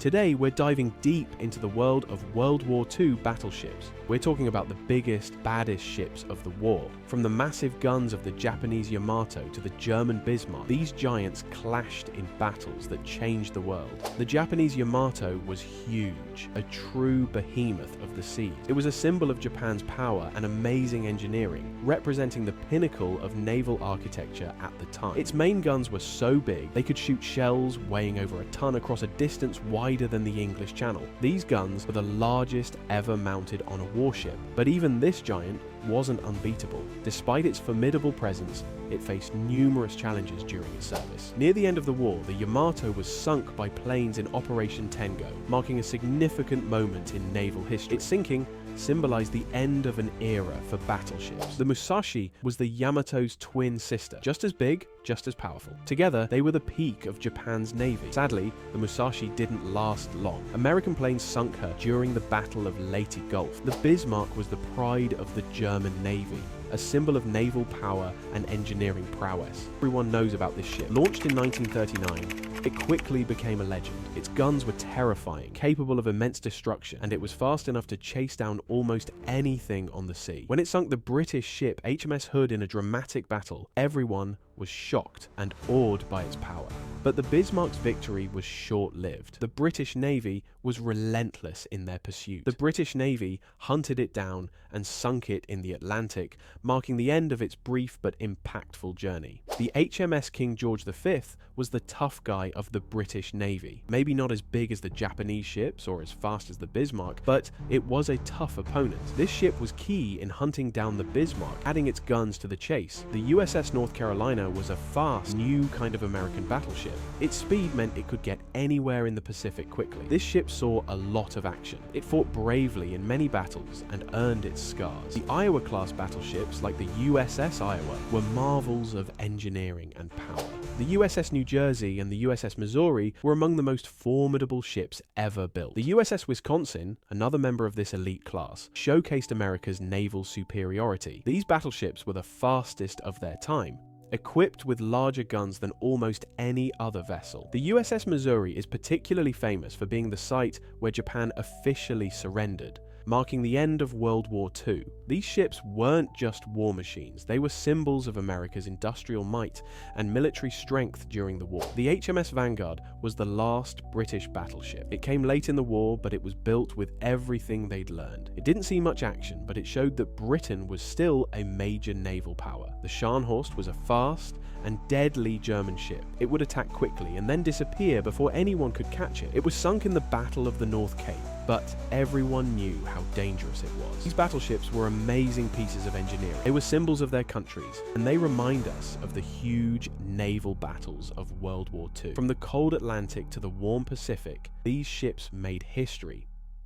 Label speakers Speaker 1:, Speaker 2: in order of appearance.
Speaker 1: Today, we're diving deep into the world of World War II battleships. We're talking about the biggest, baddest ships of the war. From the massive guns of the Japanese Yamato to the German Bismarck, these giants clashed in battles that changed the world. The Japanese Yamato was huge, a true behemoth of the seas. It was a symbol of Japan's power and amazing engineering, representing the pinnacle of naval architecture at the time. Its main guns were so big, they could shoot shells weighing over a ton across a distance wider than the English Channel. These guns were the largest ever mounted on a warship, but even this giant wasn't unbeatable. Despite its formidable presence, it faced numerous challenges during its service. Near the end of the war, the Yamato was sunk by planes in Operation Tengo, marking a significant moment in naval history. Its sinking symbolized the end of an era for battleships. The Musashi was the Yamato's twin sister, just as big, just as powerful. Together, they were the peak of Japan's navy. Sadly, the Musashi didn't last long. American planes sunk her during the Battle of Leyte Gulf. The Bismarck was the pride of the German Navy, a symbol of naval power and engineering prowess. Everyone knows about this ship. Launched in 1939, it quickly became a legend. Its guns were terrifying, capable of immense destruction, and it was fast enough to chase down almost anything on the sea. When it sunk the British ship HMS Hood in a dramatic battle, everyone was shocked and awed by its power. But the Bismarck's victory was short-lived. The British Navy was relentless in their pursuit. The British Navy hunted it down and sunk it in the Atlantic, marking the end of its brief but impactful journey. The HMS King George V was the tough guy of the British Navy. Maybe not as big as the Japanese ships or as fast as the Bismarck, but it was a tough opponent. This ship was key in hunting down the Bismarck, adding its guns to the chase. The USS North Carolina was a fast, new kind of American battleship. Its speed meant it could get anywhere in the Pacific quickly. This ship saw a lot of action. It fought bravely in many battles and earned its scars. The Iowa-class battleships, like the USS Iowa, were marvels of engineering and power. The USS New Jersey and the USS Missouri were among the most formidable ships ever built. The USS Wisconsin, another member of this elite class, showcased America's naval superiority. These battleships were the fastest of their time, equipped with larger guns than almost any other vessel. The USS Missouri is particularly famous for being the site where Japan officially surrendered, marking the end of World War II. These ships weren't just war machines, they were symbols of America's industrial might and military strength during the war. The HMS Vanguard was the last British battleship. It came late in the war, but it was built with everything they'd learned. It didn't see much action, but it showed that Britain was still a major naval power. The Scharnhorst was a fast and deadly German ship. It would attack quickly and then disappear before anyone could catch it. It was sunk in the Battle of the North Cape, but everyone knew how dangerous it was. These battleships were amazing pieces of engineering. They were symbols of their countries, and they remind us of the huge naval battles of World War II. From the cold Atlantic to the warm Pacific, these ships made history,